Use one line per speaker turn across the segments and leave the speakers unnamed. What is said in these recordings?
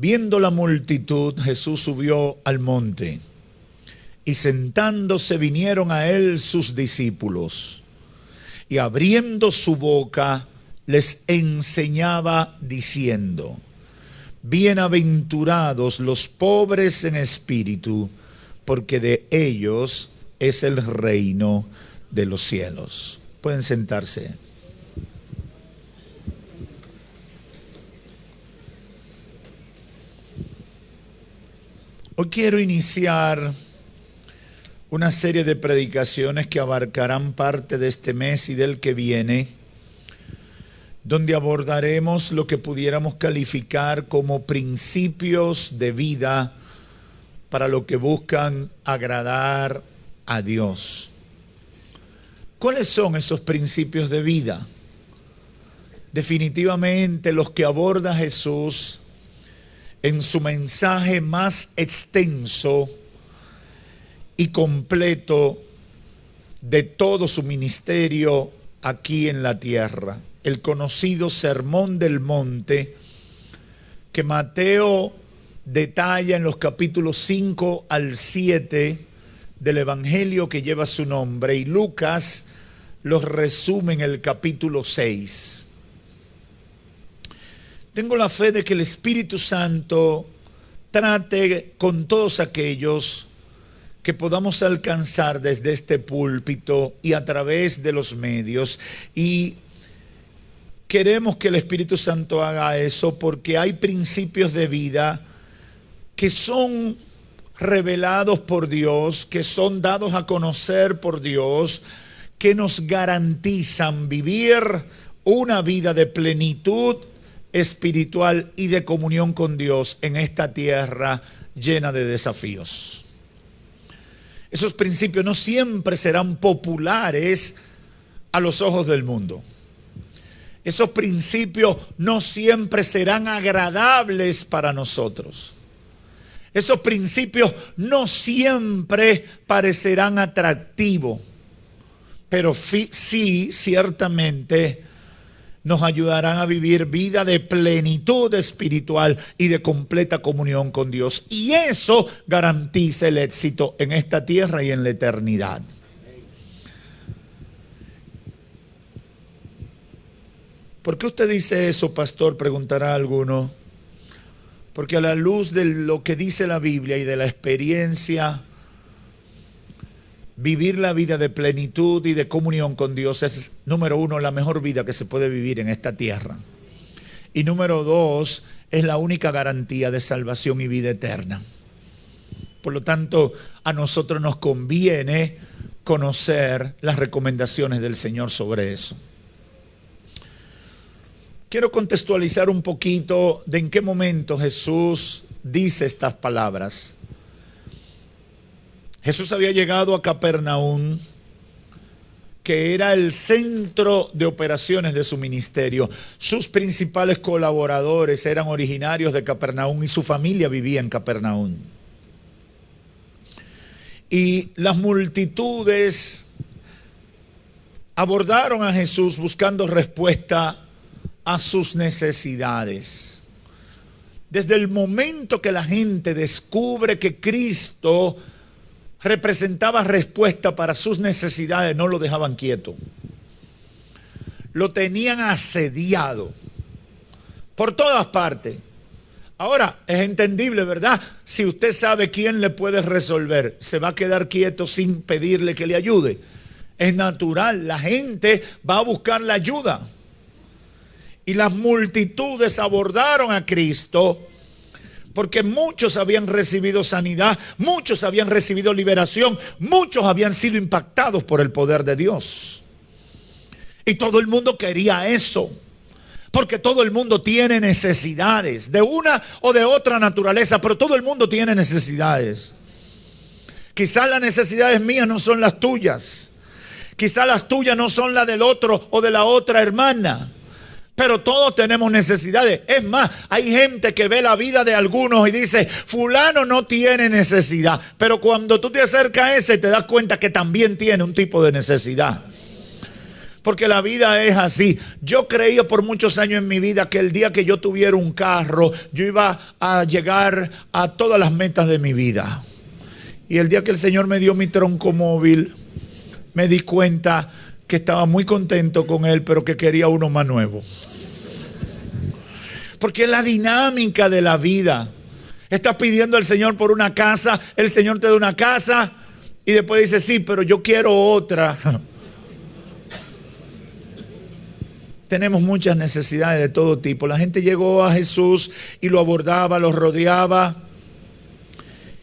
Viendo la multitud, Jesús subió al monte, y sentándose vinieron a él sus discípulos, y abriendo su boca les enseñaba diciendo: bienaventurados los pobres en espíritu, porque de ellos es el reino de los cielos. Pueden sentarse. Hoy quiero iniciar una serie de predicaciones que abarcarán parte de este mes y del que viene, donde abordaremos lo que pudiéramos calificar como principios de vida para lo que buscan agradar a Dios. ¿Cuáles son esos principios de vida? Definitivamente los que aborda Jesús en su mensaje más extenso y completo de todo su ministerio aquí en la tierra. El conocido Sermón del Monte, que Mateo detalla en los capítulos 5 al 7 del Evangelio que lleva su nombre, y Lucas los resume en el capítulo 6. Tengo la fe de que el Espíritu Santo trate con todos aquellos que podamos alcanzar desde este púlpito y a través de los medios. Y queremos que el Espíritu Santo haga eso porque hay principios de vida que son revelados por Dios, que son dados a conocer por Dios, que nos garantizan vivir una vida de plenitud espiritual y de comunión con Dios en esta tierra llena de desafíos. Esos principios no siempre serán populares a los ojos del mundo. Esos principios no siempre serán agradables para nosotros. Esos principios no siempre parecerán atractivos, pero sí, ciertamente, nos ayudarán a vivir vida de plenitud espiritual y de completa comunión con Dios. Y eso garantiza el éxito en esta tierra y en la eternidad. ¿Por qué usted dice eso, pastor?, preguntará alguno. Porque a la luz de lo que dice la Biblia y de la experiencia, vivir la vida de plenitud y de comunión con Dios es, número uno, la mejor vida que se puede vivir en esta tierra. Y número dos, es la única garantía de salvación y vida eterna. Por lo tanto, a nosotros nos conviene conocer las recomendaciones del Señor sobre eso. Quiero contextualizar un poquito de en qué momento Jesús dice estas palabras. Jesús había llegado a Capernaum, que era el centro de operaciones de su ministerio. Sus principales colaboradores eran originarios de Capernaum y su familia vivía en Capernaum. Y las multitudes abordaron a Jesús buscando respuesta a sus necesidades. Desde el momento que la gente descubre que Cristo representaba respuesta para sus necesidades, no lo dejaban quieto. Lo tenían asediado por todas partes. Ahora, es entendible, ¿verdad? Si usted sabe quién le puede resolver, ¿se va a quedar quieto sin pedirle que le ayude? Es natural, la gente va a buscar la ayuda. Y las multitudes abordaron a Cristo porque muchos habían recibido sanidad, muchos habían recibido liberación, muchos habían sido impactados por el poder de Dios. Y todo el mundo quería eso, porque todo el mundo tiene necesidades, de una o de otra naturaleza, pero todo el mundo tiene necesidades. Quizás las necesidades mías no son las tuyas, quizás las tuyas no son las del otro o de la otra hermana. Pero todos tenemos necesidades. Es más, hay gente que ve la vida de algunos y dice, fulano no tiene necesidad. Pero cuando tú te acercas a ese, te das cuenta que también tiene un tipo de necesidad. Porque la vida es así. Yo creía por muchos años en mi vida que el día que yo tuviera un carro, yo iba a llegar a todas las metas de mi vida. Y el día que el Señor me dio mi troncomóvil, me di cuenta que estaba muy contento con él, pero que quería uno más nuevo. Porque es la dinámica de la vida. Estás pidiendo al Señor por una casa, el Señor te da una casa y después dice, sí, pero yo quiero otra. Tenemos muchas necesidades de todo tipo. La gente llegó a Jesús y lo abordaba, lo rodeaba.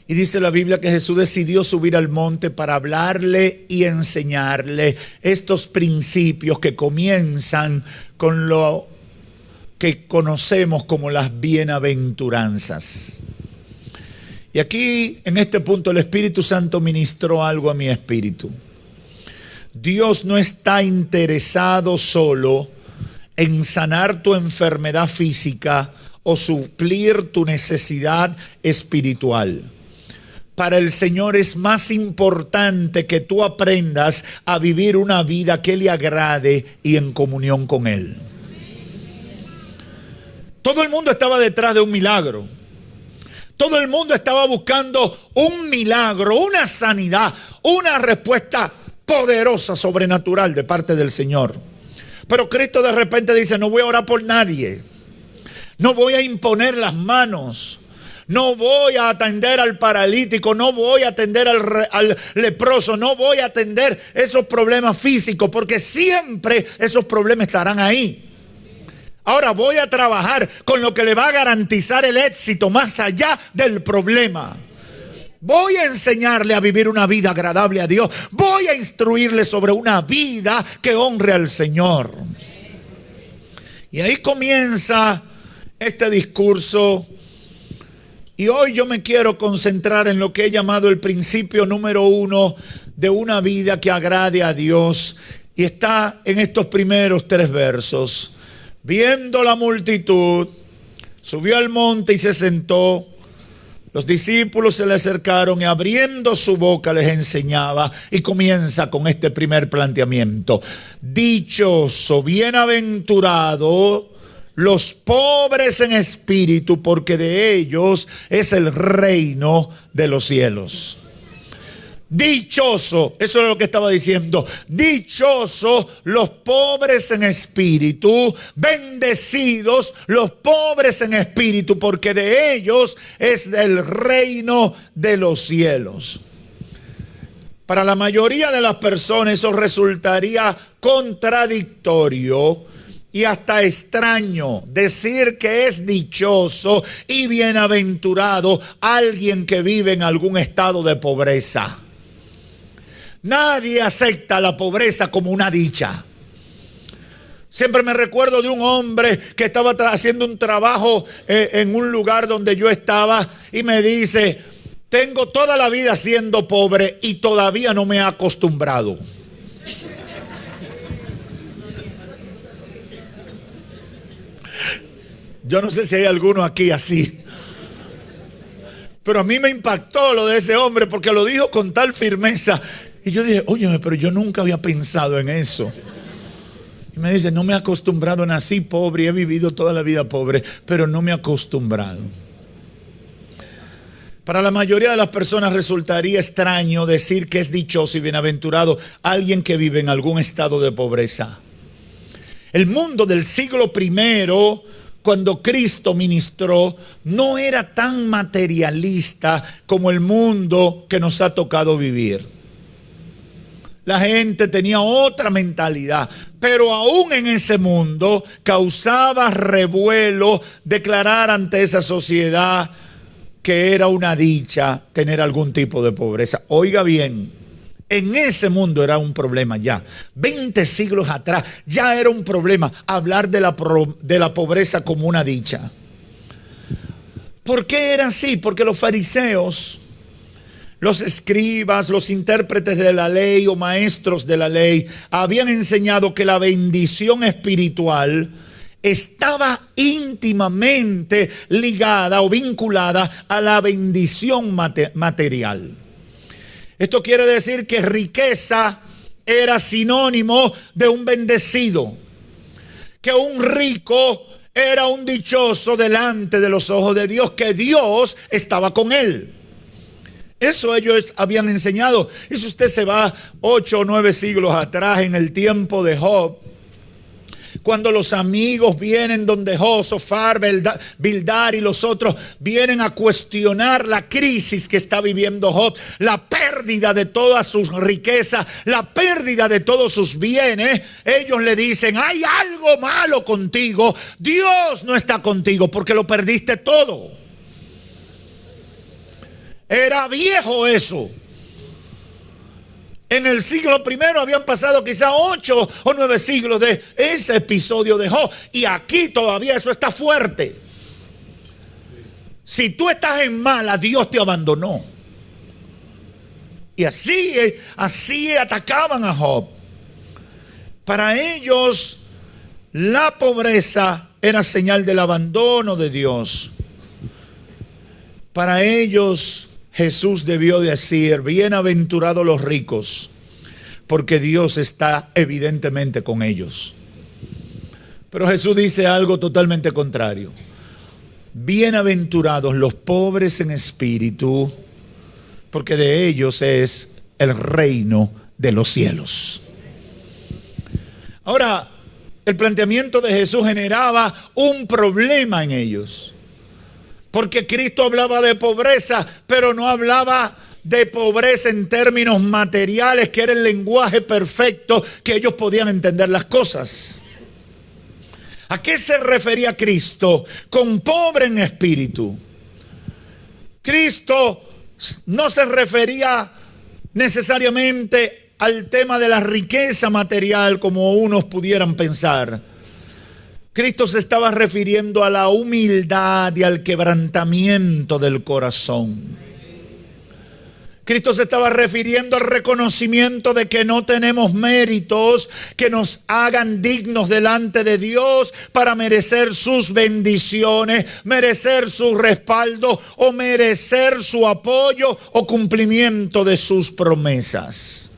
Y dice la Biblia que Jesús decidió subir al monte para hablarle y enseñarle estos principios que comienzan con lo que conocemos como las bienaventuranzas. Y aquí, en este punto, el Espíritu Santo ministró algo a mi espíritu. Dios no está interesado solo en sanar tu enfermedad física o suplir tu necesidad espiritual. Para el Señor es más importante que tú aprendas a vivir una vida que le agrade y en comunión con Él. Todo el mundo estaba detrás de un milagro. Todo el mundo estaba buscando un milagro, una sanidad, una respuesta poderosa, sobrenatural de parte del Señor. Pero Cristo de repente dice, no voy a orar por nadie. No voy a imponer las manos. No voy a atender al paralítico. No voy a atender al leproso. No voy a atender esos problemas físicos. Porque siempre esos problemas estarán ahí. Ahora voy a trabajar con lo que le va a garantizar el éxito más allá del problema. Voy a enseñarle a vivir una vida agradable a Dios. Voy a instruirle sobre una vida que honre al Señor. Y ahí comienza este discurso. Y hoy yo me quiero concentrar en lo que he llamado el principio número 1 de una vida que agrade a Dios. Y está en estos primeros 3 versos. Viendo la multitud, subió al monte y se sentó. Los discípulos se le acercaron y abriendo su boca les enseñaba. Y comienza con este primer planteamiento. Dichoso, bienaventurado los pobres en espíritu, porque de ellos es el reino de los cielos. Dichoso, eso es lo que estaba diciendo. Dichoso los pobres en espíritu, bendecidos los pobres en espíritu, porque de ellos es el reino de los cielos. Para la mayoría de las personas eso resultaría contradictorio y hasta extraño decir que es dichoso y bienaventurado alguien que vive en algún estado de pobreza. Nadie acepta la pobreza como una dicha. Siempre me recuerdo de un hombre que estaba haciendo un trabajo en un lugar donde yo estaba y me dice, tengo toda la vida siendo pobre y todavía no me he acostumbrado. Yo no sé si hay alguno aquí así. Pero a mí me impactó lo de ese hombre porque lo dijo con tal firmeza. Y yo dije, óyeme, pero yo nunca había pensado en eso. Y me dice, no me he acostumbrado, nací pobre y he vivido toda la vida pobre, pero no me he acostumbrado. Para la mayoría de las personas resultaría extraño decir que es dichoso y bienaventurado alguien que vive en algún estado de pobreza. El mundo del siglo I, cuando Cristo ministró, no era tan materialista como el mundo que nos ha tocado vivir. La gente tenía otra mentalidad, pero aún en ese mundo causaba revuelo declarar ante esa sociedad que era una dicha tener algún tipo de pobreza. Oiga bien, en ese mundo era un problema ya. 20 siglos atrás ya era un problema hablar de la pobreza como una dicha. ¿Por qué era así? Porque los fariseos, los escribas, los intérpretes de la ley o maestros de la ley habían enseñado que la bendición espiritual estaba íntimamente ligada o vinculada a la bendición material. Esto quiere decir que riqueza era sinónimo de un bendecido, que un rico era un dichoso delante de los ojos de Dios, que Dios estaba con él. Eso ellos habían enseñado. Y si usted se va 8 o 9 siglos atrás, en el tiempo de Job, cuando los amigos vienen donde Job, Sofar, Bildad y los otros vienen a cuestionar la crisis que está viviendo Job, la pérdida de todas sus riquezas, la pérdida de todos sus bienes, ellos le dicen: hay algo malo contigo, Dios no está contigo porque lo perdiste todo. Era viejo eso. En el siglo primero habían pasado quizá 8 o 9 siglos de ese episodio de Job. Y aquí todavía eso está fuerte. Si tú estás en mala, Dios te abandonó. Y así atacaban a Job. Para ellos, la pobreza era señal del abandono de Dios. Para ellos, Jesús debió decir: bienaventurados los ricos, porque Dios está evidentemente con ellos. Pero Jesús dice algo totalmente contrario: bienaventurados los pobres en espíritu, porque de ellos es el reino de los cielos. Ahora, el planteamiento de Jesús generaba un problema en ellos. Porque Cristo hablaba de pobreza, pero no hablaba de pobreza en términos materiales, que era el lenguaje perfecto que ellos podían entender las cosas. ¿A qué se refería Cristo con pobre en espíritu? Cristo no se refería necesariamente al tema de la riqueza material como unos pudieran pensar. Cristo se estaba refiriendo a la humildad y al quebrantamiento del corazón. Cristo se estaba refiriendo al reconocimiento de que no tenemos méritos que nos hagan dignos delante de Dios para merecer sus bendiciones, merecer su respaldo o merecer su apoyo o cumplimiento de sus promesas.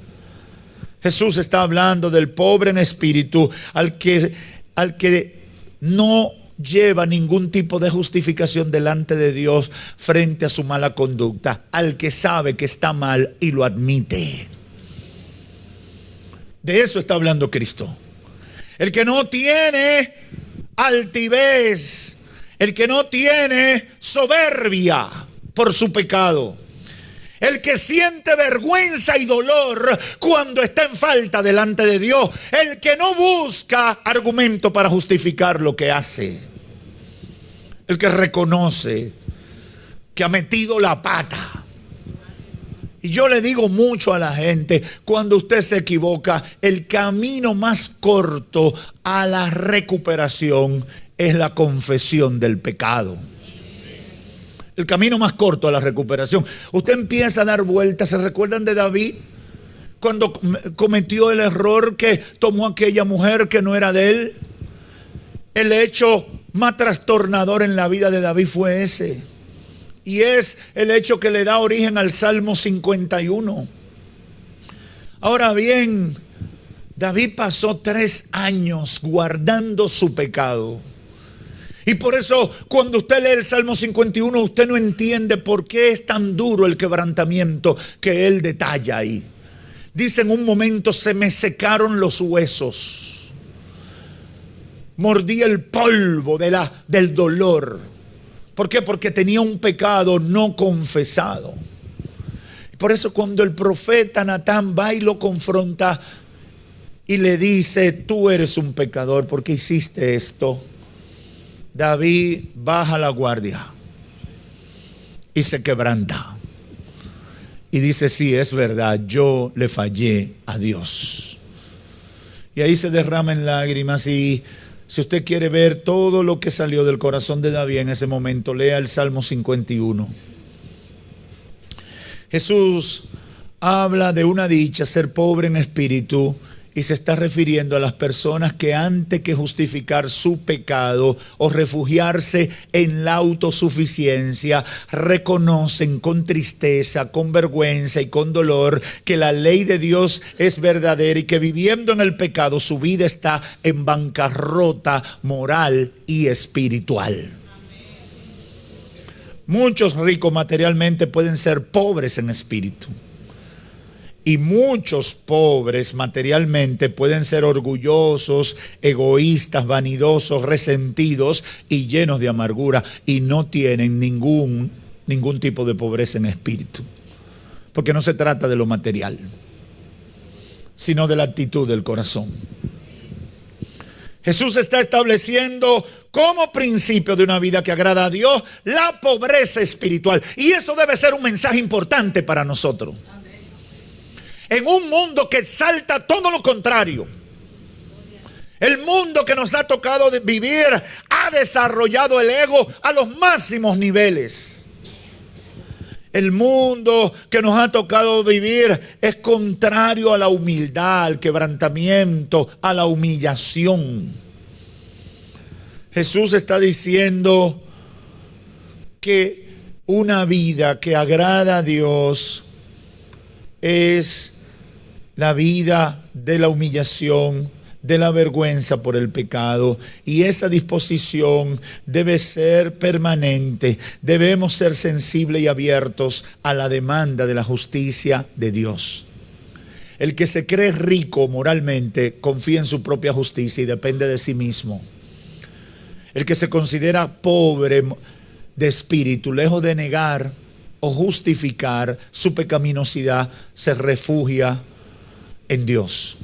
Jesús está hablando del pobre en espíritu, al que no lleva ningún tipo de justificación delante de Dios frente a su mala conducta, al que sabe que está mal y lo admite. De eso está hablando Cristo. El que no tiene altivez, el que no tiene soberbia por su pecado, el que siente vergüenza y dolor cuando está en falta delante de Dios, el que no busca argumento para justificar lo que hace, el que reconoce que ha metido la pata. Y yo le digo mucho a la gente: cuando usted se equivoca, el camino más corto a la recuperación es la confesión del pecado. El camino más corto a la recuperación. Usted empieza a dar vueltas. ¿Se recuerdan de David? Cuando cometió el error que tomó aquella mujer que no era de él. El hecho más trastornador en la vida de David fue ese. Y es el hecho que le da origen al Salmo 51. Ahora bien, David pasó 3 años guardando su pecado. Y por eso cuando usted lee el Salmo 51, usted no entiende por qué es tan duro el quebrantamiento que él detalla ahí. Dice: en un momento se me secaron los huesos, mordí el polvo del dolor. ¿Por qué? Porque tenía un pecado no confesado. Por eso cuando el profeta Natán va y lo confronta y le dice: tú eres un pecador porque hiciste esto, David baja la guardia y se quebranta y dice: sí, es verdad, yo le fallé a Dios. Y ahí se derraman lágrimas. Y si usted quiere ver todo lo que salió del corazón de David en ese momento, lea el Salmo 51. Jesús habla de una dicha, ser pobre en espíritu, Y se está refiriendo a las personas que antes que justificar su pecado o refugiarse en la autosuficiencia, reconocen con tristeza, con vergüenza y con dolor que la ley de Dios es verdadera y que viviendo en el pecado su vida está en bancarrota moral y espiritual. Muchos ricos materialmente pueden ser pobres en espíritu. Y muchos pobres materialmente pueden ser orgullosos, egoístas, vanidosos, resentidos y llenos de amargura y no tienen ningún tipo de pobreza en espíritu. Porque no se trata de lo material, sino de la actitud del corazón. Jesús está estableciendo como principio de una vida que agrada a Dios la pobreza espiritual. Y eso debe ser un mensaje importante para nosotros. En un mundo que exalta todo lo contrario. El mundo que nos ha tocado vivir ha desarrollado el ego a los máximos niveles. El mundo que nos ha tocado vivir es contrario a la humildad, al quebrantamiento, a la humillación. Jesús está diciendo que una vida que agrada a Dios es la vida de la humillación, de la vergüenza por el pecado, y esa disposición debe ser permanente. Debemos ser sensibles y abiertos a la demanda de la justicia de Dios. El que se cree rico moralmente confía en su propia justicia y depende de sí mismo. El que se considera pobre de espíritu, lejos de negar o justificar su pecaminosidad, se refugia en Dios.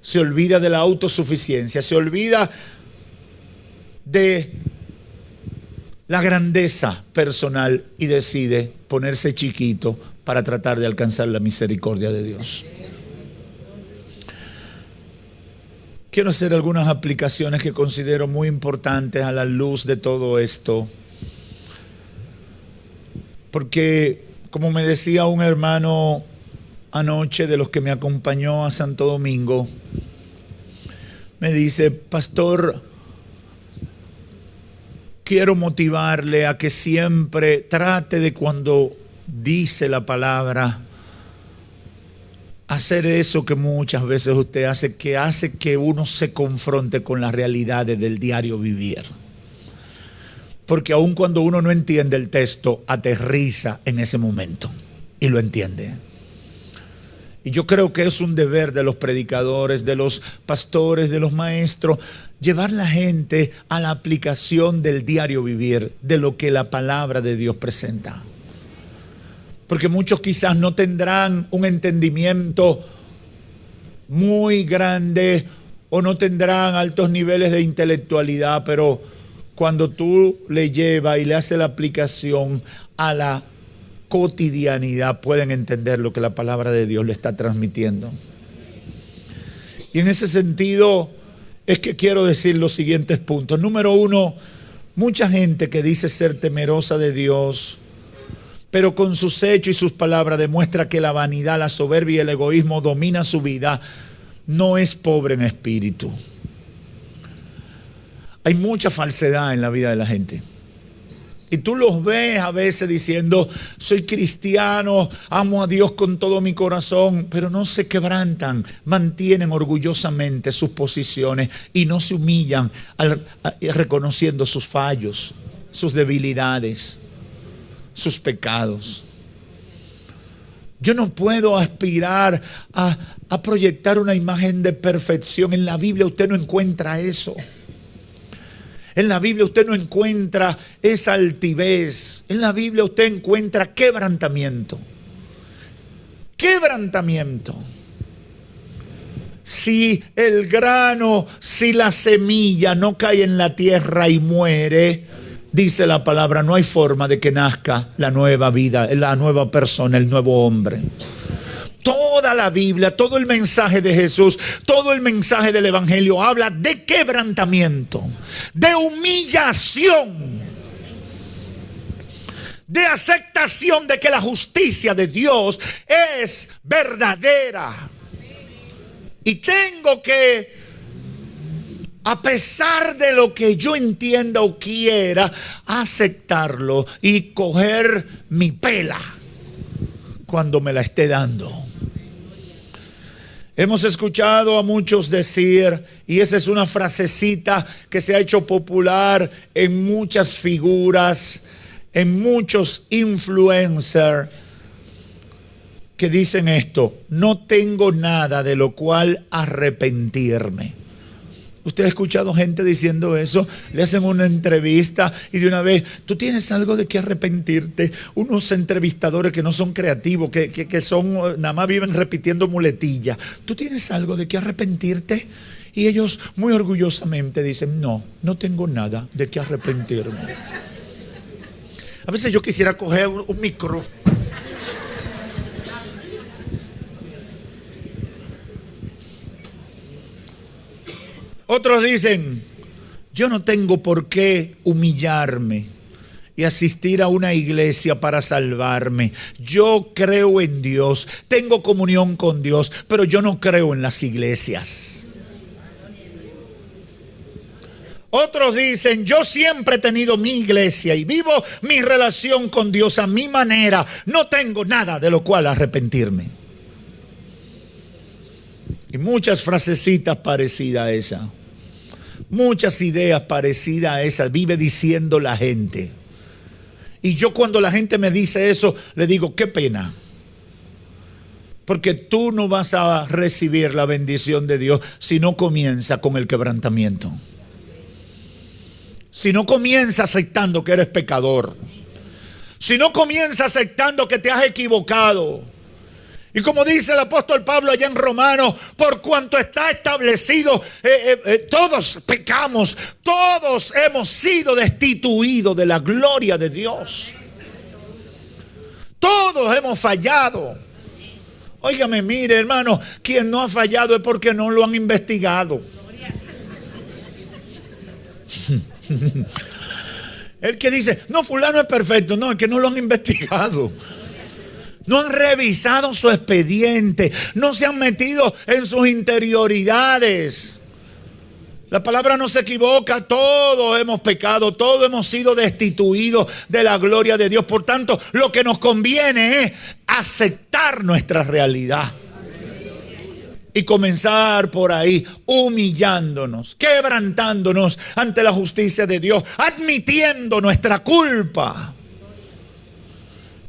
Se olvida de la autosuficiencia, se olvida de la grandeza personal y decide ponerse chiquito para tratar de alcanzar la misericordia de Dios. Quiero hacer algunas aplicaciones que considero muy importantes a la luz de todo esto. Porque, como me decía un hermano anoche de los que me acompañó a Santo Domingo, me dice: pastor, quiero motivarle a que siempre trate de, cuando dice la palabra, hacer eso que muchas veces usted hace que uno se confronte con las realidades del diario vivir. Porque aun cuando uno no entiende el texto, aterriza en ese momento y lo entiende. Y yo creo que es un deber de los predicadores, de los pastores, de los maestros, llevar la gente a la aplicación del diario vivir, de lo que la palabra de Dios presenta. Porque muchos quizás no tendrán un entendimiento muy grande o no tendrán altos niveles de intelectualidad, pero cuando tú le llevas y le haces la aplicación a la cotidianidad, pueden entender lo que la palabra de Dios le está transmitiendo. Y en ese sentido es que quiero decir los siguientes puntos. Número uno, mucha gente que dice ser temerosa de Dios, pero con sus hechos y sus palabras demuestra que la vanidad, la soberbia y el egoísmo domina su vida, no es pobre en espíritu. Hay mucha falsedad en la vida de la gente. Y tú los ves a veces diciendo: soy cristiano, amo a Dios con todo mi corazón, pero no se quebrantan, mantienen orgullosamente sus posiciones y no se humillan reconociendo sus fallos, sus debilidades, sus pecados. Yo no puedo aspirar a proyectar una imagen de perfección. En la Biblia usted no encuentra eso. En la Biblia usted no encuentra esa altivez. En la Biblia usted encuentra quebrantamiento. Quebrantamiento. Si el grano, si la semilla no cae en la tierra y muere, dice la palabra, no hay forma de que nazca la nueva vida, la nueva persona, el nuevo hombre. Toda la Biblia, todo el mensaje de Jesús, todo el mensaje del Evangelio habla de quebrantamiento, de humillación, de aceptación de que la justicia de Dios es verdadera. Y tengo que, a pesar de lo que yo entienda o quiera, aceptarlo y coger mi pela cuando me la esté dando. Hemos escuchado a muchos decir, y esa es una frasecita que se ha hecho popular en muchas figuras, en muchos influencers, que dicen esto: no tengo nada de lo cual arrepentirme. ¿Usted ha escuchado gente diciendo eso? Le hacen una entrevista y de una vez, ¿tú tienes algo de qué arrepentirte? Unos entrevistadores que no son creativos, que son, nada más viven repitiendo muletillas. ¿Tú tienes algo de qué arrepentirte? Y ellos muy orgullosamente dicen, no tengo nada de qué arrepentirme. A veces yo quisiera coger un micrófono. Otros dicen, yo no tengo por qué humillarme y asistir a una iglesia para salvarme. Yo creo en Dios, tengo comunión con Dios, pero yo no creo en las iglesias. Otros dicen, yo siempre he tenido mi iglesia y vivo mi relación con Dios a mi manera. No tengo nada de lo cual arrepentirme. Y muchas frasecitas parecidas a esa. Muchas ideas parecidas a esas vive diciendo la gente. Y yo cuando la gente me dice eso, le digo, qué pena. Porque tú no vas a recibir la bendición de Dios si no comienza con el quebrantamiento. Si no comienza aceptando que eres pecador. Si no comienza aceptando que te has equivocado. Y como dice el apóstol Pablo allá en Romanos, por cuanto está establecido, todos pecamos, todos hemos sido destituidos de la gloria de Dios. Todos hemos fallado. Óigame, mire hermano, quien no ha fallado es porque no lo han investigado. El que dice, no, fulano es perfecto, no, es que no lo han investigado. No han revisado su expediente, no se han metido en sus interioridades. La palabra no se equivoca, todos hemos pecado, todos hemos sido destituidos de la gloria de Dios. Por tanto, lo que nos conviene es aceptar nuestra realidad. Y comenzar por ahí, humillándonos, quebrantándonos ante la justicia de Dios, admitiendo nuestra culpa.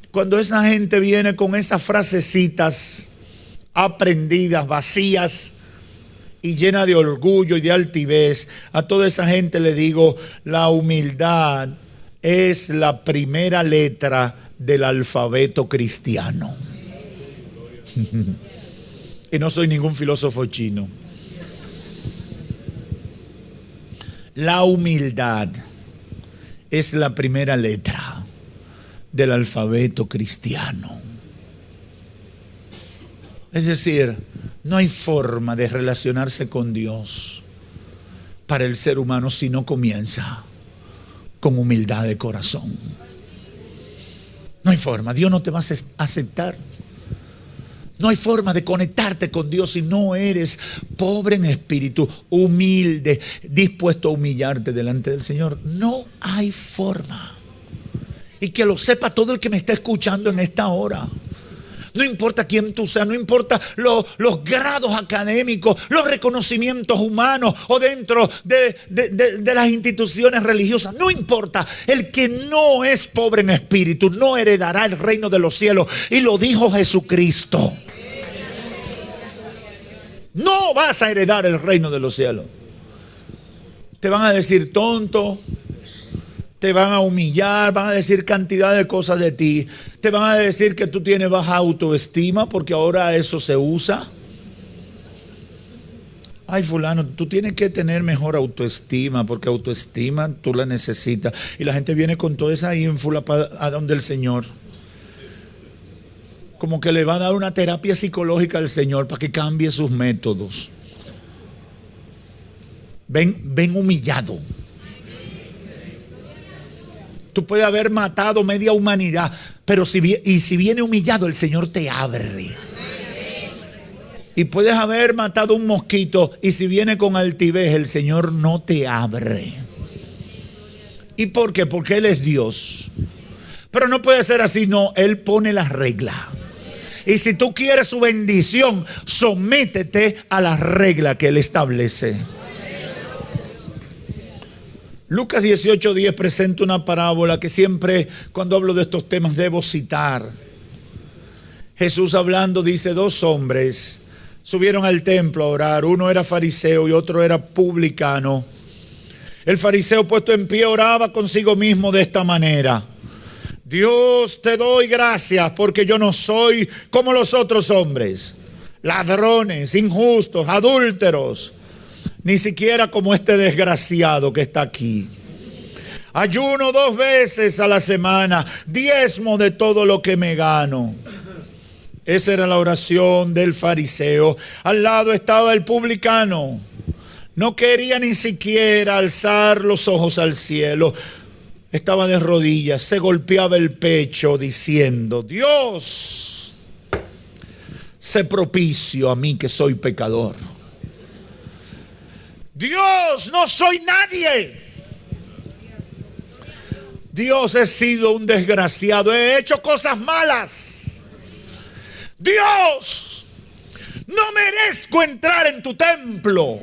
Cuando esa gente viene con esas frasecitas aprendidas, vacías y llenas de orgullo y de altivez, a toda esa gente le digo, la humildad es la primera letra del alfabeto cristiano. Y no soy ningún filósofo chino. La humildad es la primera letra del alfabeto cristiano. Es decir, no hay forma de relacionarse con Dios para el ser humano si no comienza con humildad de corazón. No hay forma, Dios no te va a aceptar. No hay forma de conectarte con Dios si no eres pobre en espíritu, humilde, dispuesto a humillarte delante del Señor. No hay forma. Y que lo sepa todo el que me está escuchando en esta hora. No importa quién tú seas, no importa los grados académicos, los reconocimientos humanos o dentro de las instituciones religiosas. No importa, el que no es pobre en espíritu no heredará el reino de los cielos. Y lo dijo Jesucristo. No vas a heredar el reino de los cielos. Te van a decir tonto. Te van a humillar, van a decir cantidad de cosas de ti. Te van a decir que tú tienes baja autoestima porque ahora eso se usa. Ay, fulano, tú tienes que tener mejor autoestima porque autoestima tú la necesitas. Y la gente viene con toda esa ínfula a donde el Señor. Como que le va a dar una terapia psicológica al Señor para que cambie sus métodos. Ven humillado. Tú puedes haber matado media humanidad, pero si viene humillado, el Señor te abre. Y puedes haber matado un mosquito y si viene con altivez, el Señor no te abre. ¿Y por qué? Porque Él es Dios. Pero no puede ser así, no. Él pone las reglas. Y si tú quieres su bendición, sométete a la regla que Él establece. Lucas 18:10 presenta una parábola que siempre cuando hablo de estos temas debo citar. Jesús hablando dice, 2 hombres subieron al templo a orar. Uno era fariseo y otro era publicano. El fariseo puesto en pie oraba consigo mismo de esta manera: Dios, te doy gracias porque yo no soy como los otros hombres, ladrones, injustos, adúlteros, ni siquiera como este desgraciado que está aquí. Ayuno 2 veces a la semana, diezmo de todo lo que me gano. Esa era la oración del fariseo. Al lado estaba el publicano. No quería ni siquiera alzar los ojos al cielo. Estaba de rodillas, se golpeaba el pecho diciendo: Dios, sé propicio a mí que soy pecador. Dios, no soy nadie. Dios, he sido un desgraciado, he hecho cosas malas. Dios, no merezco entrar en tu templo.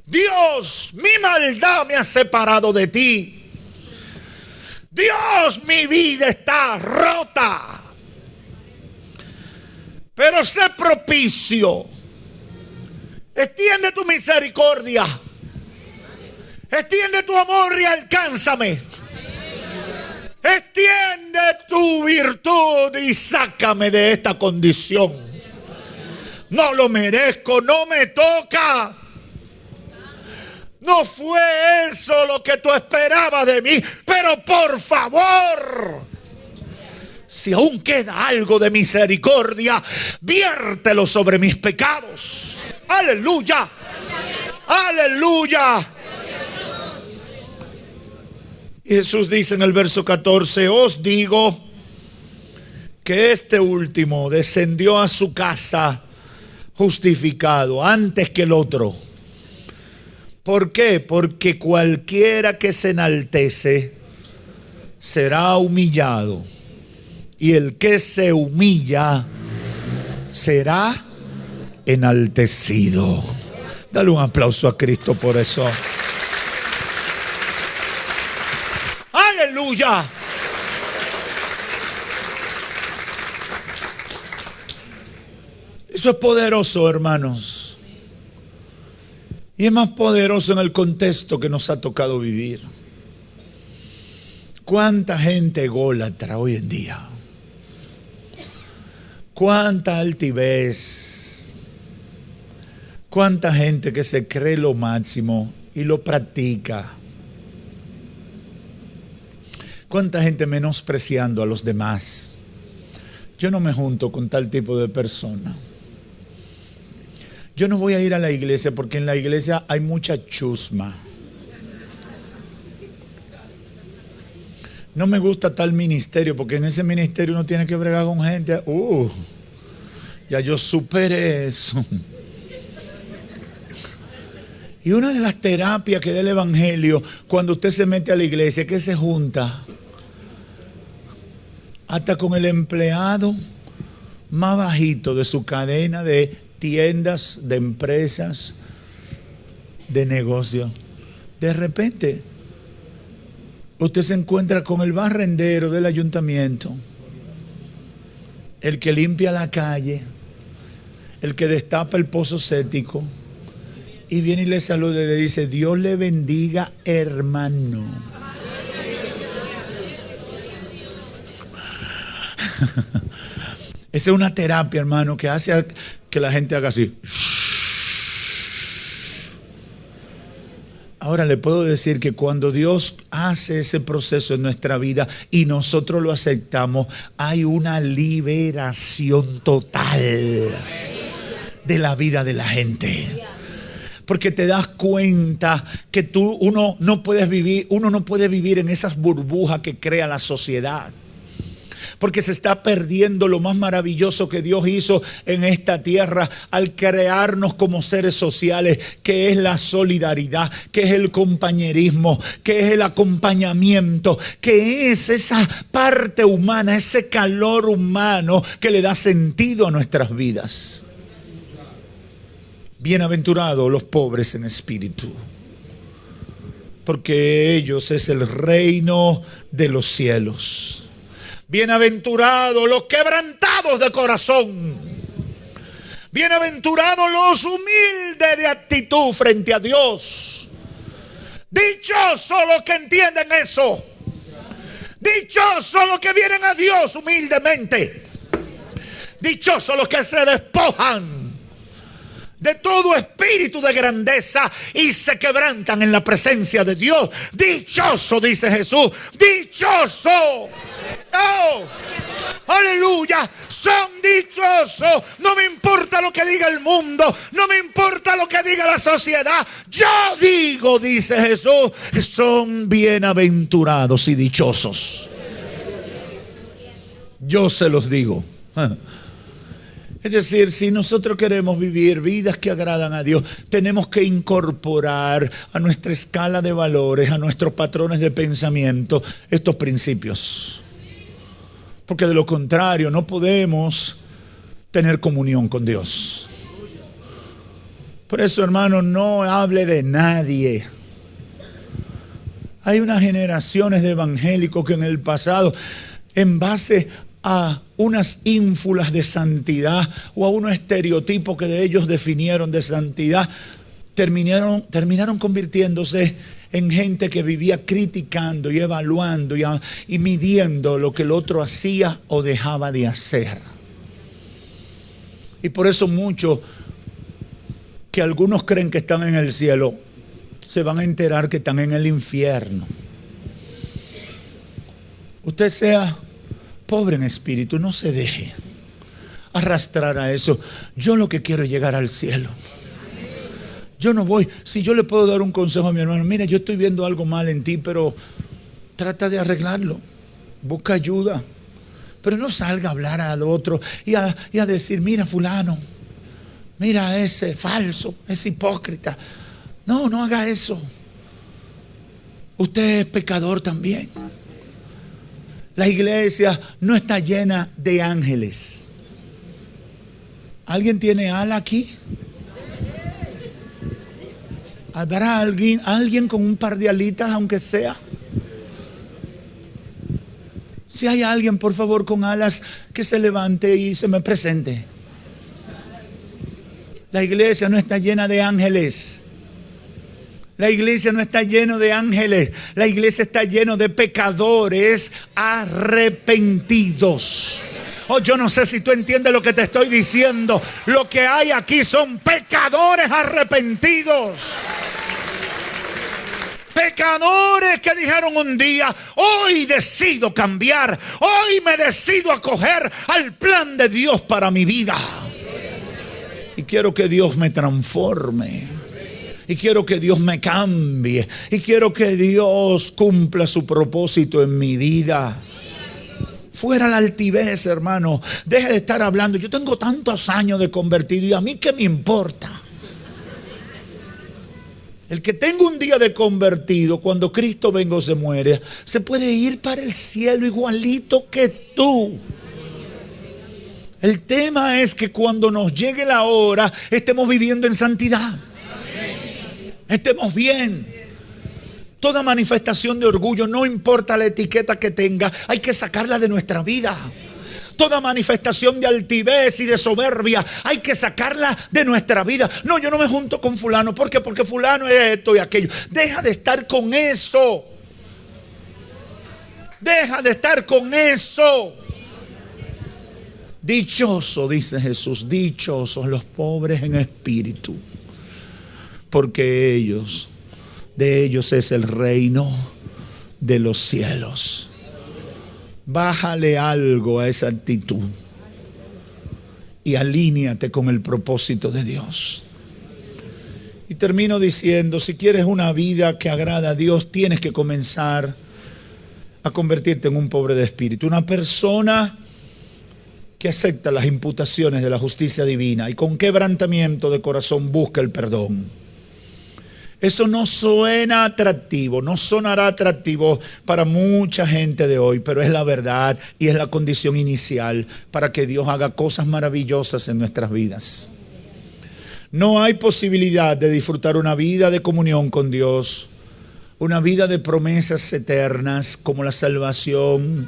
Dios, mi maldad me ha separado de ti. Dios, mi vida está rota. Pero sé propicio. Extiende tu misericordia. Extiende tu amor y alcánzame. Extiende tu virtud y sácame de esta condición. No lo merezco, no me toca. No fue eso lo que tú esperabas de mí, pero por favor, si aún queda algo de misericordia, viértelo sobre mis pecados. Aleluya, aleluya. Y Jesús dice en el verso 14: os digo que este último descendió a su casa justificado antes que el otro. ¿Por qué? Porque cualquiera que se enaltece será humillado, y el que se humilla será enaltecido. Dale un aplauso a Cristo por eso. Aleluya. Eso es poderoso, hermanos. Y es más poderoso en el contexto que nos ha tocado vivir. ¿Cuánta gente ególatra hoy en día? ¿Cuánta altivez? ¿Cuánta gente que se cree lo máximo y lo practica? ¿Cuánta gente menospreciando a los demás? Yo no me junto con tal tipo de persona. Yo no voy a ir a la iglesia porque en la iglesia hay mucha chusma. No me gusta tal ministerio porque en ese ministerio uno tiene que bregar con gente. Ya yo superé eso. Y una de las terapias que da el evangelio cuando usted se mete a la iglesia es que se junta hasta con el empleado más bajito de su cadena de tiendas, de empresas, de negocio. De repente usted se encuentra con el barrendero del ayuntamiento, el que limpia la calle, el que destapa el pozo séptico, y viene y le saluda y le dice: Dios le bendiga, hermano. Esa es una terapia, hermano, que hace que la gente haga así. Ahora le puedo decir que cuando Dios hace ese proceso en nuestra vida y nosotros lo aceptamos, hay una liberación total de la vida de la gente. Porque te das cuenta que uno no puede vivir en esas burbujas que crea la sociedad. porque se está perdiendo lo más maravilloso que Dios hizo en esta tierra al crearnos como seres sociales, que es la solidaridad, que es el compañerismo, que es el acompañamiento, que es esa parte humana, ese calor humano que le da sentido a nuestras vidas. Bienaventurados los pobres en espíritu, porque ellos es el reino de los cielos. Bienaventurados los quebrantados de corazón. Bienaventurados los humildes de actitud frente a Dios. Dichosos los que entienden eso. Dichosos los que vienen a Dios humildemente. Dichosos los que se despojan de todo espíritu de grandeza y se quebrantan en la presencia de Dios. Dichoso, dice Jesús, dichoso. Oh, aleluya, son dichosos. No me importa lo que diga el mundo, no me importa lo que diga la sociedad. Yo digo, dice Jesús, que son bienaventurados y dichosos. Yo se los digo. Es decir, si nosotros queremos vivir vidas que agradan a Dios, tenemos que incorporar a nuestra escala de valores, a nuestros patrones de pensamiento, estos principios. Porque de lo contrario no podemos tener comunión con Dios. Por eso, hermano, no hable de nadie. Hay unas generaciones de evangélicos que en el pasado, en base a unas ínfulas de santidad o a unos estereotipos que de ellos definieron de santidad, terminaron convirtiéndose en gente que vivía criticando y evaluando y midiendo lo que el otro hacía o dejaba de hacer. Y por eso muchos que algunos creen que están en el cielo se van a enterar que están en el infierno. Usted sea pobre en espíritu, no se deje arrastrar a eso. Yo lo que quiero es llegar al cielo. Yo no voy, si yo le puedo dar un consejo a mi hermano, mira, yo estoy viendo algo mal en ti, pero trata de arreglarlo, busca ayuda, pero no salga a hablar al otro y a decir, mira fulano, mira ese falso, ese hipócrita. No haga eso. Usted es pecador también. La iglesia no está llena de ángeles. ¿Alguien tiene ala aquí? ¿Habrá alguien con un par de alitas, aunque sea? Si hay alguien, por favor, con alas, que se levante y se me presente. La iglesia no está llena de ángeles. La iglesia no está llena de ángeles. La iglesia está llena de pecadores arrepentidos. Oh, yo no sé si tú entiendes lo que te estoy diciendo. Lo que hay aquí son pecadores arrepentidos. Pecadores que dijeron un día, hoy decido cambiar. Hoy me decido acoger al plan de Dios para mi vida. Y quiero que Dios me transforme. Y quiero que Dios me cambie. Y quiero que Dios cumpla su propósito en mi vida. Fuera la altivez, hermano. Deje de estar hablando. Yo tengo tantos años de convertido y a mí qué me importa. El que tenga un día de convertido, cuando Cristo venga o se muere, se puede ir para el cielo igualito que tú. El tema es que cuando nos llegue la hora, estemos viviendo en santidad. Estemos bien. Toda manifestación de orgullo, no importa la etiqueta que tenga, hay que sacarla de nuestra vida. Toda manifestación de altivez y de soberbia, hay que sacarla de nuestra vida. No, yo no me junto con fulano. ¿Por qué? Porque fulano es esto y aquello. Deja de estar con eso. Deja de estar con eso. Dichoso, dice Jesús, dichosos los pobres en espíritu, porque de ellos es el reino de los cielos. Bájale algo a esa actitud y alíñate con el propósito de Dios. Y termino diciendo, si quieres una vida que agrada a Dios, tienes que comenzar a convertirte en un pobre de espíritu, una persona que acepta las imputaciones de la justicia divina y con quebrantamiento de corazón busca el perdón. Eso no suena atractivo, no sonará atractivo para mucha gente de hoy, pero es la verdad y es la condición inicial para que Dios haga cosas maravillosas en nuestras vidas. No hay posibilidad de disfrutar una vida de comunión con Dios, una vida de promesas eternas como la salvación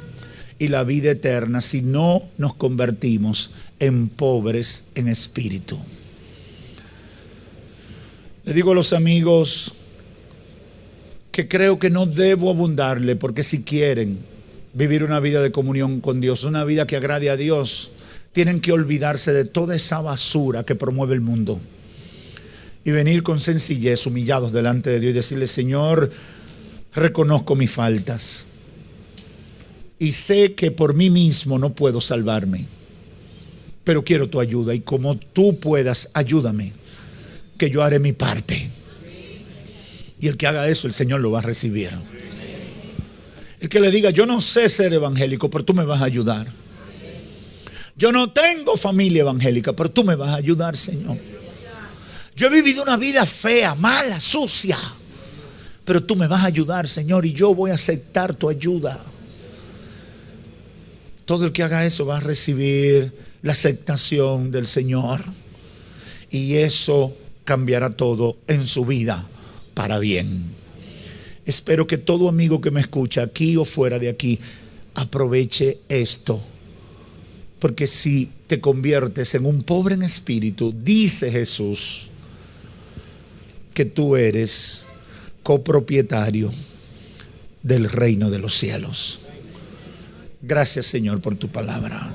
y la vida eterna, si no nos convertimos en pobres en espíritu. Le digo a los amigos que creo que no debo abundarle, porque si quieren vivir una vida de comunión con Dios, una vida que agrade a Dios, tienen que olvidarse de toda esa basura que promueve el mundo y venir con sencillez, humillados delante de Dios y decirle: Señor, reconozco mis faltas y sé que por mí mismo no puedo salvarme, pero quiero tu ayuda, y como tú puedas, ayúdame, que yo haré mi parte. Y el que haga eso, el Señor lo va a recibir. El que le diga: yo no sé ser evangélico, pero tú me vas a ayudar. Yo no tengo familia evangélica, pero tú me vas a ayudar, Señor. Yo he vivido una vida fea, mala, sucia, pero tú me vas a ayudar, Señor, y yo voy a aceptar tu ayuda. Todo el que haga eso va a recibir la aceptación del Señor, y eso cambiará todo en su vida para bien. Espero que todo amigo que me escucha, aquí o fuera de aquí, aproveche esto, porque si te conviertes en un pobre en espíritu, dice Jesús que tú eres copropietario del reino de los cielos. Gracias, Señor, por tu palabra.